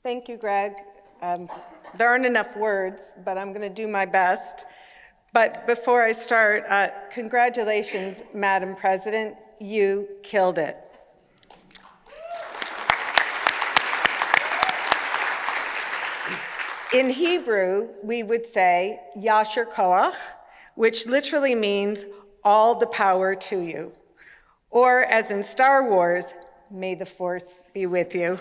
Thank you, Greg. There aren't enough words, but I'm going to do my best. But before I start, congratulations, Madam President. You killed it. In Hebrew, we would say, Yasher Koach, which literally means all the power to you. Or as in Star Wars, may the force be with you.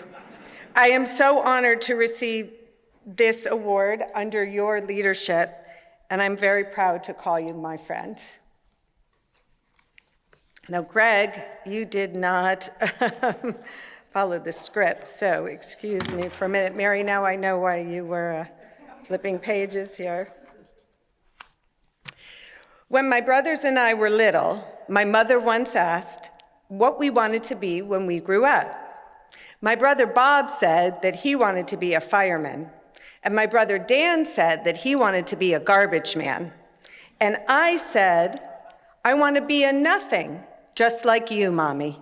I am so honored to receive this award under your leadership, and I'm very proud to call you my friend. Now, Greg, you did not follow the script, so excuse me for a minute. Mary, now I know why you were flipping pages here. When my brothers and I were little, my mother once asked what we wanted to be when we grew up. My brother Bob said that he wanted to be a fireman, and my brother Dan said that he wanted to be a garbage man. And I said, I want to be a nothing, just like you, Mommy.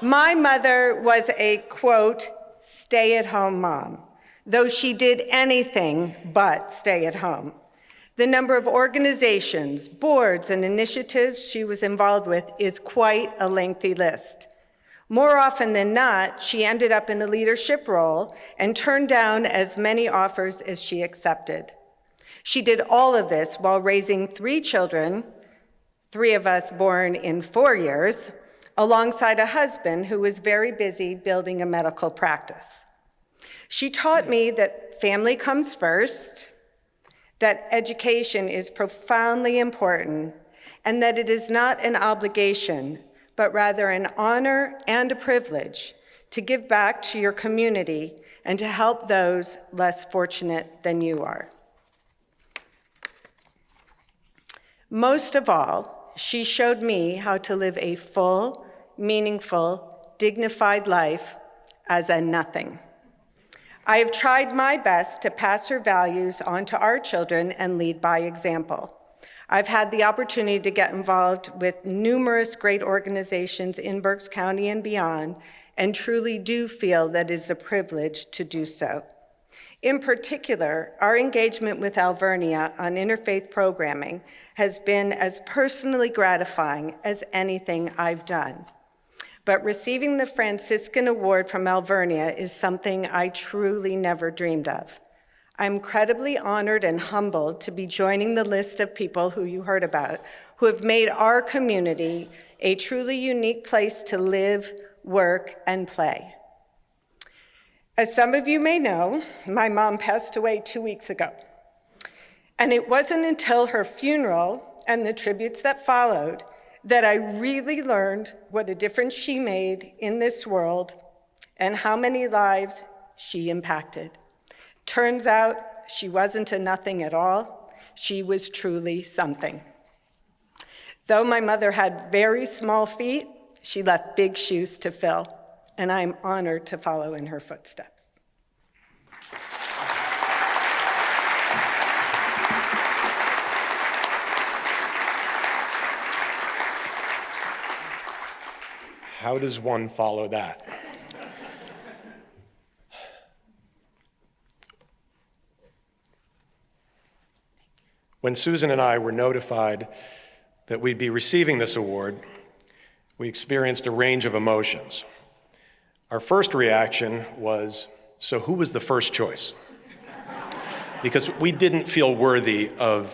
My mother was a, quote, stay-at-home mom, though she did anything but stay at home. The number of organizations, boards, and initiatives she was involved with is quite a lengthy list. More often than not, she ended up in a leadership role and turned down as many offers as she accepted. She did all of this while raising 3 children, 3 of us born in 4 years, alongside a husband who was very busy building a medical practice. She taught me that family comes first, that education is profoundly important, and that it is not an obligation, but rather an honor and a privilege to give back to your community and to help those less fortunate than you are. Most of all, she showed me how to live a full, meaningful, dignified life as a nothing. I have tried my best to pass her values on to our children and lead by example. I've had the opportunity to get involved with numerous great organizations in Berks County and beyond, and truly do feel that it is a privilege to do so. In particular, our engagement with Alvernia on interfaith programming has been as personally gratifying as anything I've done. But receiving the Franciscan Award from Alvernia is something I truly never dreamed of. I'm incredibly honored and humbled to be joining the list of people who you heard about, who have made our community a truly unique place to live, work, and play. As some of you may know, my mom passed away 2 weeks ago. And it wasn't until her funeral and the tributes that followed that I really learned what a difference she made in this world and how many lives she impacted. Turns out she wasn't a nothing at all. She was truly something. Though my mother had very small feet, she left big shoes to fill, and I'm honored to follow in her footsteps. How does one follow that? When Susan and I were notified that we'd be receiving this award, we experienced a range of emotions. Our first reaction was, so who was the first choice? Because we didn't feel worthy of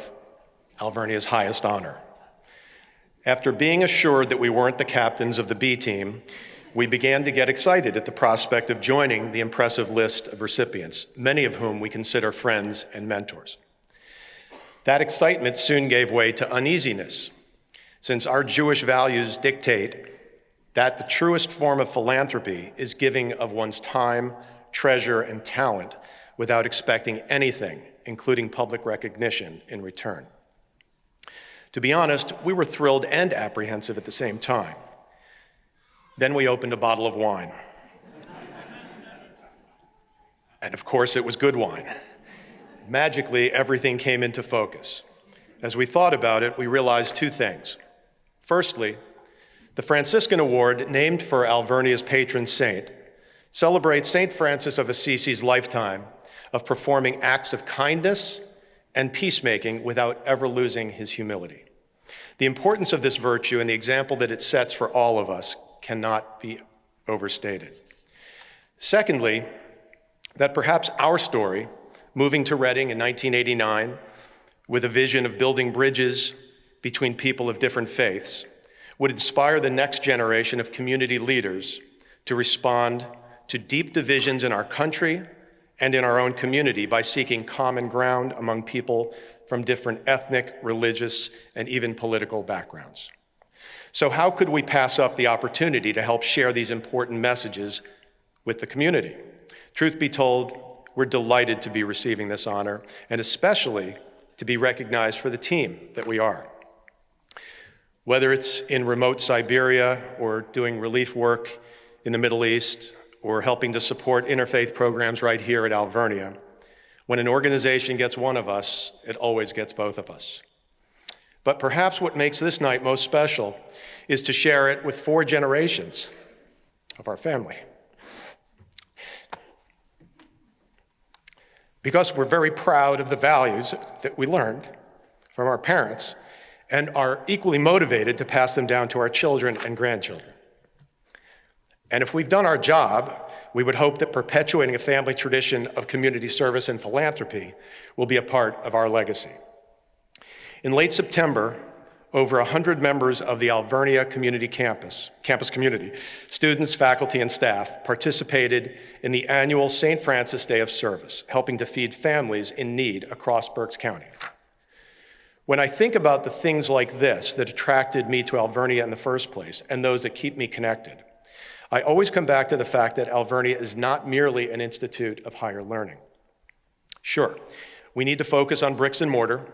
Alvernia's highest honor. After being assured that we weren't the captains of the B team, we began to get excited at the prospect of joining the impressive list of recipients, many of whom we consider friends and mentors. That excitement soon gave way to uneasiness, since our Jewish values dictate that the truest form of philanthropy is giving of one's time, treasure, and talent without expecting anything, including public recognition, in return. To be honest, we were thrilled and apprehensive at the same time. Then we opened a bottle of wine. And of course, it was good wine. Magically, everything came into focus. As we thought about it, we realized 2 things. Firstly, the Franciscan Award, named for Alvernia's patron saint, celebrates St. Francis of Assisi's lifetime of performing acts of kindness and peacemaking without ever losing his humility. The importance of this virtue and the example that it sets for all of us cannot be overstated. Secondly, that perhaps our story, moving to Reading in 1989 with a vision of building bridges between people of different faiths, would inspire the next generation of community leaders to respond to deep divisions in our country and in our own community by seeking common ground among people from different ethnic, religious, and even political backgrounds. So how could we pass up the opportunity to help share these important messages with the community? Truth be told, we're delighted to be receiving this honor, and especially to be recognized for the team that we are. Whether it's in remote Siberia or doing relief work in the Middle East or helping to support interfaith programs right here at Alvernia, when an organization gets one of us, it always gets both of us. But perhaps what makes this night most special is to share it with 4 generations of our family. Because we're very proud of the values that we learned from our parents and are equally motivated to pass them down to our children and grandchildren. And if we've done our job, we would hope that perpetuating a family tradition of community service and philanthropy will be a part of our legacy. In late September, over 100 members of the Alvernia Community campus community, students, faculty, and staff, participated in the annual St. Francis Day of Service, helping to feed families in need across Berks County. When I think about the things like this that attracted me to Alvernia in the first place, and those that keep me connected, I always come back to the fact that Alvernia is not merely an institute of higher learning. Sure, we need to focus on bricks and mortar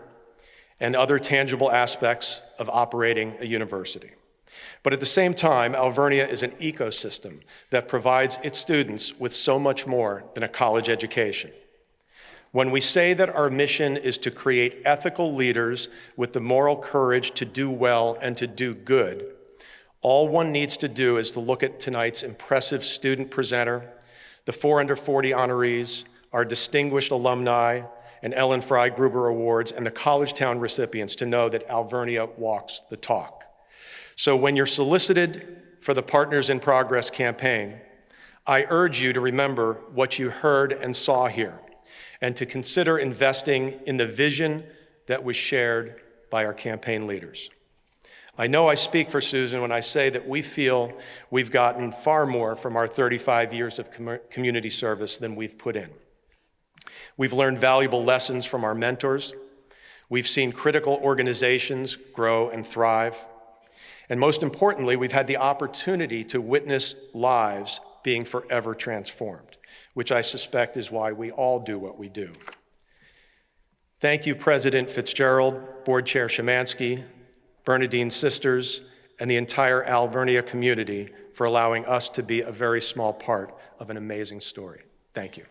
and other tangible aspects of operating a university. But at the same time, Alvernia is an ecosystem that provides its students with so much more than a college education. When we say that our mission is to create ethical leaders with the moral courage to do well and to do good, all one needs to do is to look at tonight's impressive student presenter, the 4 under 40 honorees, our distinguished alumni, and Ellen Fry Gruber Awards, and the College Town recipients to know that Alvernia walks the talk. So when you're solicited for the Partners in Progress campaign, I urge you to remember what you heard and saw here, and to consider investing in the vision that was shared by our campaign leaders. I know I speak for Susan when I say that we feel we've gotten far more from our 35 years of community service than we've put in. We've learned valuable lessons from our mentors. We've seen critical organizations grow and thrive. And most importantly, we've had the opportunity to witness lives being forever transformed, which I suspect is why we all do what we do. Thank you, President Fitzgerald, Board Chair Szymanski, Bernadine Sisters, and the entire Alvernia community for allowing us to be a very small part of an amazing story. Thank you.